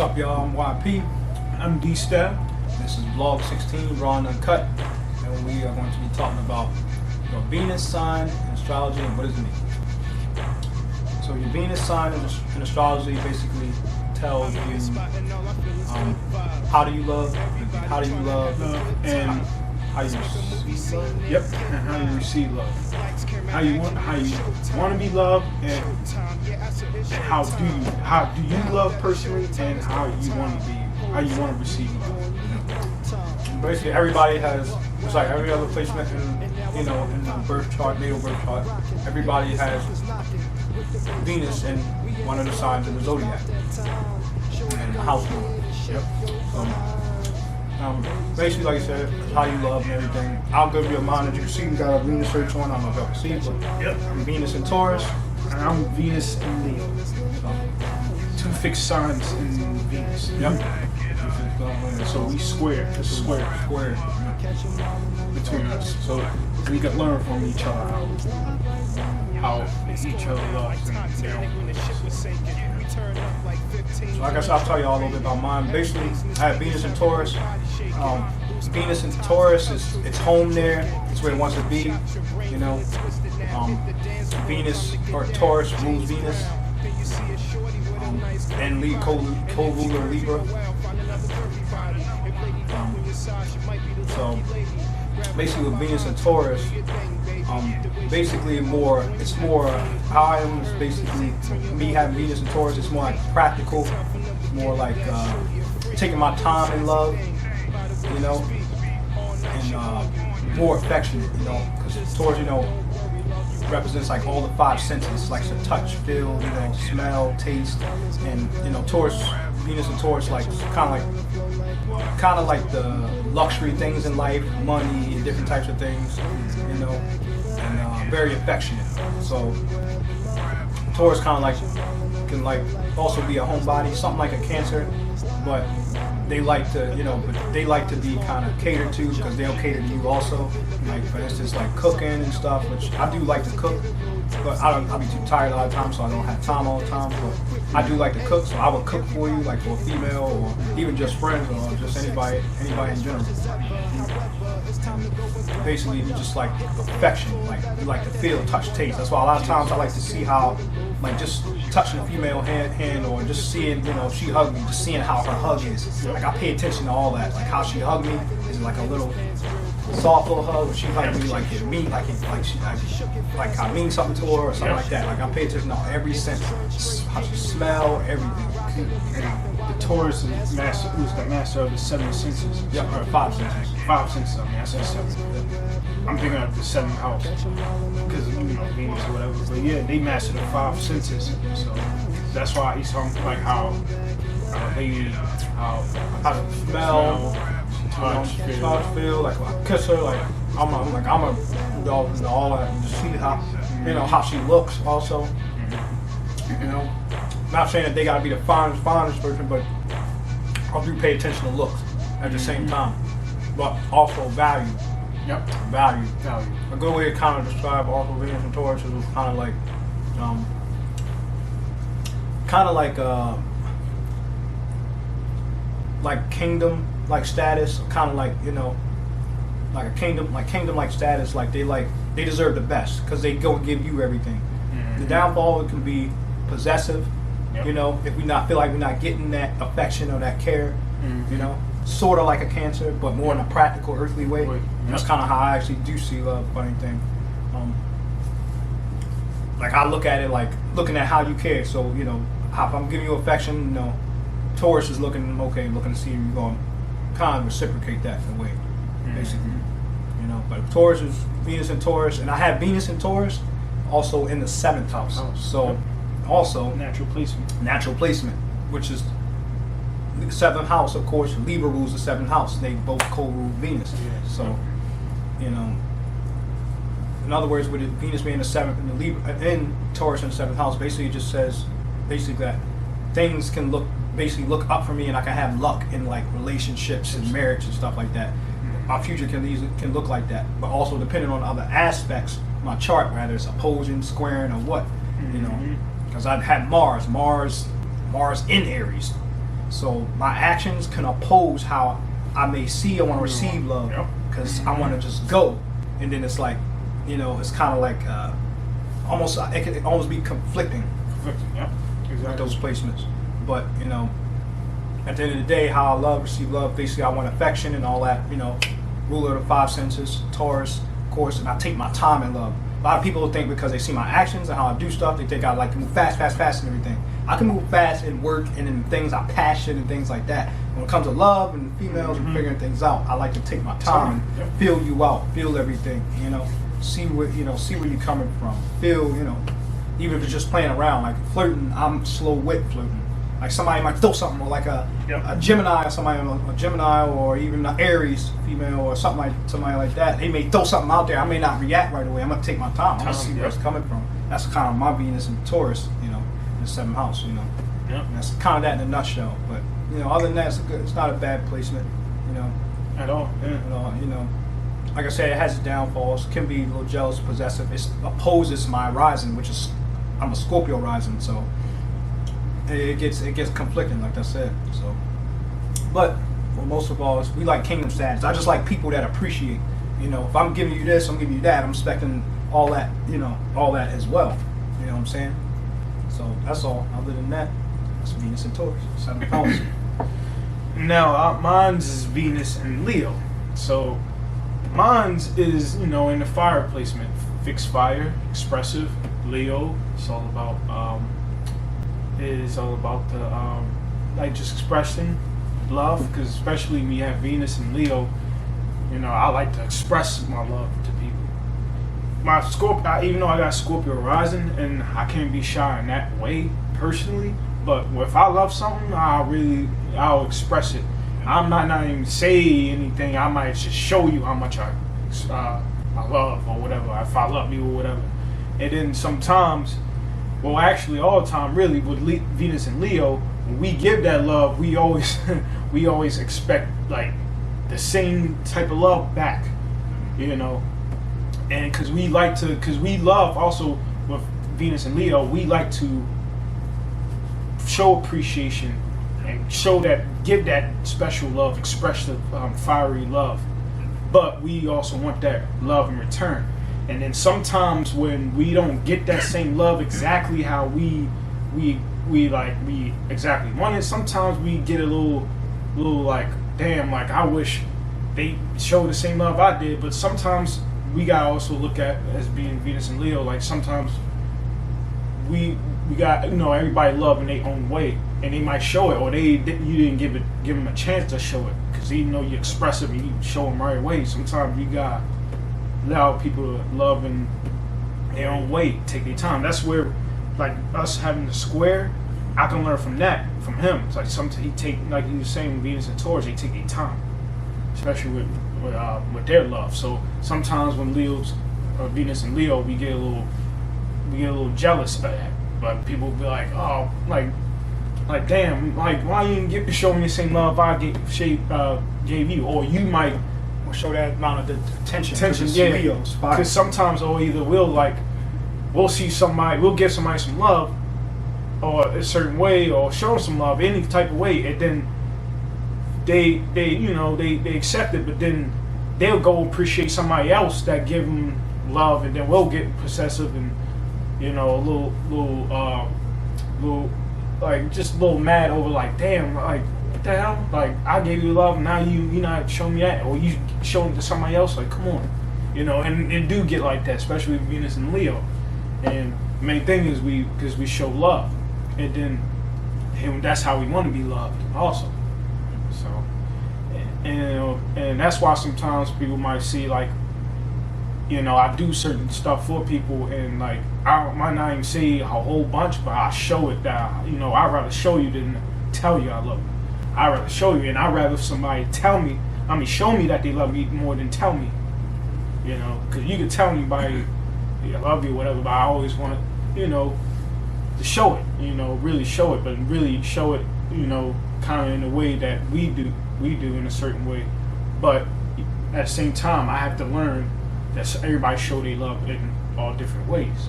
What's up, y'all? I'm YP. I'm D-Step. This is vlog 16, Raw and Uncut, and we are going to be talking about your Venus sign in astrology and what does it mean. So your Venus sign in astrology basically tells you how do you love, and how you How you receive love. How you want to be loved, and how do you love personally, and how you want to receive love. Basically, everybody has, it's like every other placement in the birth chart, natal birth chart. Everybody has Venus in one of the signs of the zodiac and the house number. Basically, like I said, how you love and everything. I'll give you a mine. As you can see, we got a Venus search on. I don't know if y'all can see, but I'm Venus in Taurus. And I'm Venus in Leo. Two fixed signs in Venus. So we square. It's square between us. So we can learn from each other how each other loves. So I guess I'll tell you all a little bit about mine. Basically, I have Venus in Taurus. Venus in Taurus it's home there. It's where it wants to be. Venus or Taurus rules Venus, and co-ruler Libra. So basically, with Venus and Taurus, basically it's more how I am is basically me having Venus and Taurus. It's more like practical, more like taking my time in love, and more affectionate, because Taurus, represents like all the five senses, like the touch, feel, smell, taste, and Taurus, Venus and Taurus, like kind of like the luxury things in life, money and different types of things, and very affectionate. So Taurus can also be a homebody, something like a Cancer, but they like to be kind of catered to, because they'll cater to you also. Like for instance, like cooking and stuff, which I do like to cook, but I'll be too tired a lot of times, so I don't have time all the time. But I do like to cook, so I would cook for you, like for a female or even just friends or just anybody in general. Basically, you just like affection, like you like to feel, touch, taste. That's why a lot of times I like to see how, like just touching a female hand or just seeing, if she hugged me, just seeing how her hug is. Like I pay attention to all that, like how she hugged me. Is it like a little soft little hug, or she hugged me like it mean, like I mean something to her or something like that. Like I pay attention to every sense, how she smell, everything. And the Taurus is the master of the seven senses. Or five senses. Five senses. I said seven. I'm thinking of the seventh house because Venus or whatever. But yeah, they master the five senses. So that's why he's talking like how how to smell, touch, feel. Like when I kiss her, like I'm a dog and all that. And just see how how she looks also. Not saying that they gotta be the finest person, but I do pay attention to looks at the same time, but also value. Value. A good way to kind of describe also Venus and Taurus is kind of like kingdom, like status, kind of like like a kingdom, like status. Like they deserve the best because they go and give you everything. The downfall, it can be possessive. If we not feel like we're not getting that affection or that care, sort of like a Cancer, but more in a practical, earthly way. That's kind of how I actually do see love. Funny thing, like I look at it like looking at how you care. So if I'm giving you affection, Taurus is looking to see you going kind of reciprocate that in a way, basically. But Taurus is Venus and Taurus, and I have Venus and Taurus also in the seventh house. So also natural placement, which is the seventh house. Of course, Libra rules the seventh house. They both co-rule Venus. So in other words, with Venus being the seventh and the Libra in Taurus in the seventh house, basically it just says that things can look up for me, and I can have luck in like relationships and marriage and stuff like that. My future can look like that, but also depending on other aspects, my chart, whether it's opposing, squaring, or what, because I've had Mars in Aries, So my actions can oppose how I may see or want to receive love, because I want to just go, and then it's like, it's kind of like almost it can almost be conflicting. Yeah, exactly. With those placements. But at the end of the day, how I receive love, basically I want affection and all that. Ruler of the 5 senses, Taurus, of course, and I take my time in love. A lot of people think because they see my actions and how I do stuff, they think I like to move fast and everything. I can move fast in work and in things I passion and things like that. When it comes to love and females and figuring things out, I like to take my time and feel you out, feel everything. See where you're coming from. Feel, even if it's just playing around, like flirting. I'm slow wit flirting. Like somebody might throw something, or like a Gemini or somebody, a Gemini, or even an Aries female or somebody like that. They may throw something out there. I may not react right away. I'm gonna take my time. I'm gonna see where it's coming from. That's kind of my Venus and Taurus, in the 7th house. And that's kind of that in a nutshell. But other than that, it's not a bad placement. At all. Yeah. At all. Like I said, it has its downfalls. Can be a little jealous, possessive. It opposes my rising, which is I'm a Scorpio rising, so. It gets conflicting, like I said. So, but for most of all, we like kingdom status. I just like people that appreciate. If I'm giving you this, I'm giving you that. I'm expecting all that. All that as well. You know what I'm saying? So that's all. Other than that, that's Venus and Taurus, 7 house. Now, mine's is Venus and Leo. So, mine's is in the fire placement, fixed fire, expressive. Leo. It's all about. Is all about the just expressing love, because especially when you have Venus and Leo, I like to express my love to people. My Scorpio, even though I got Scorpio rising, and I can't be shy in that way personally, but if I love something, I'll express it. I might not even say anything. I might just show you how much I love or whatever. If I love you or whatever, and then sometimes. Well, actually, all the time, really, with Venus and Leo, when we give that love, we always expect like the same type of love back, and because we love also with Venus and Leo, we like to show appreciation and give that special love, express the fiery love, but we also want that love in return. And then sometimes when we don't get that same love exactly how we exactly want it, sometimes we get a little like, damn, like I wish they showed the same love I did. But sometimes we gotta also look at as being Venus and Leo, like sometimes we got everybody love in their own way, and they might show it, or you didn't give them a chance to show it, because even though you express it and you show them right away, sometimes you gotta allow people to love in their own way, take their time. That's where, like us having the square, I can learn from him. It's like sometimes like he was saying, Venus and Taurus, they take their time, especially with their love. So sometimes when Venus and Leo, we get a little jealous of that. But people be like, oh, like damn, like why you didn't show me the same love I gave you, or you might. Show that amount of attention, yeah. Because sometimes, or either we'll see somebody, we'll give somebody some love, or a certain way, or show them some love, any type of way, and then they accept it, but then they'll go appreciate somebody else that give them love, and then we'll get possessive and a little like just a little mad over like, damn, like. What the hell? Like I gave you love, now you not showing me that, or you showing it to somebody else. Like come on, and it do get like that, especially with Venus and Leo. And the main thing is because we show love, and that's how we want to be loved also. So, and that's why sometimes people might see like, I do certain stuff for people, and like I might not even say a whole bunch, but I show it that I'd rather show you than tell you I love you. I'd rather show you, and I'd rather somebody show me that they love me more than tell me. Because you can tell anybody, I love you, whatever, but I always want to show it, really show it, but really show it, kind of in a way that we do in a certain way. But at the same time, I have to learn that everybody show their love in all different ways,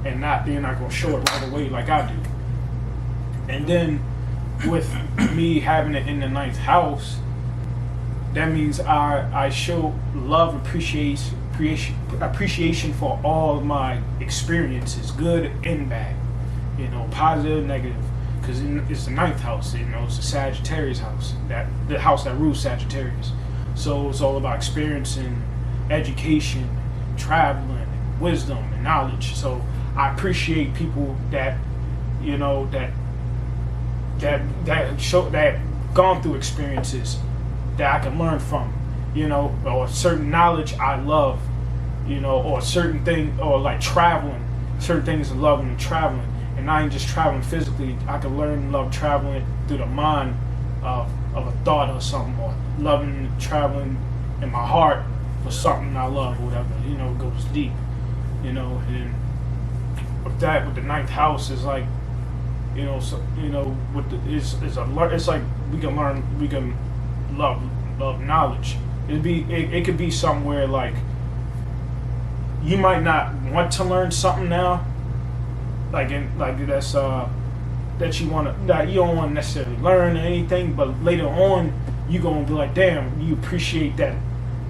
and they're not going to show it right away like I do. And then with me having it in the ninth house, that means I show love, appreciation for all of my experiences, good and bad, you know, positive, negative, because it's the ninth house, you know, it's the Sagittarius house, the house that rules Sagittarius. So it's all about experiencing, education, traveling, wisdom, and knowledge. So I appreciate people that, you know, that gone through experiences that I can learn from, you know, or certain knowledge I love, you know, or certain thing, or like traveling, certain things I love and traveling, and not even just traveling physically. I can learn and love traveling through the mind of a thought or something, or loving traveling in my heart for something I love or whatever, you know, it goes deep, you know. And with the ninth house is like, you know, so, you know, with it's like we can learn, we can love knowledge. It could be somewhere like you might not want to learn something now, that you don't want to necessarily learn or anything, but later on you gonna be like, damn, you appreciate that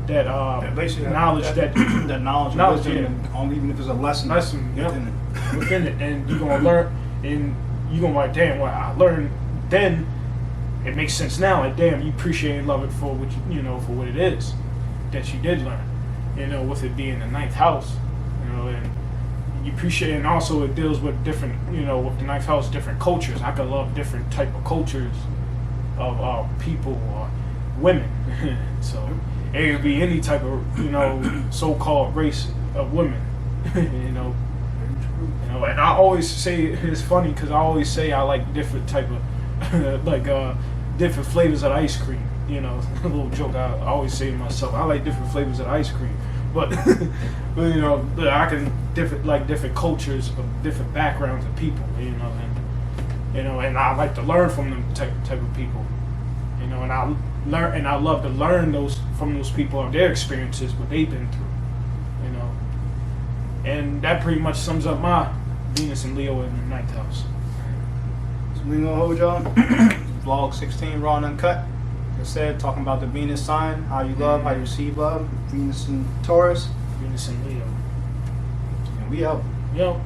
knowledge, that knowledge, yeah. Even if it's a lesson within it, and you're gonna learn, and you're gonna be like, damn, what I learned then, it makes sense now. Like, damn, you appreciate and love it for what you know, for what it is that you did learn. You know, with it being the ninth house, you know, and you appreciate, and also it deals with different, you know, with the ninth house, different cultures. I could love different type of cultures of people or women. So it could be any type of, you know, so-called race of women. You know, and I always say, it's funny because I always say I like different type of different flavors of ice cream. You know, a little joke I always say to myself, I like different flavors of ice cream, but you know, I can different cultures of different backgrounds of people. You know, and I like to learn from them type of people. You know, and I love to learn from those people of their experiences, what they've been through. You know, and that pretty much sums up my Venus and Leo in the ninth house. So we gonna hold y'all. Vlog 16, raw and uncut. Like I said, talking about the Venus sign, how you love, how you receive love. Venus and Taurus. Venus and Leo. And we out. Yo.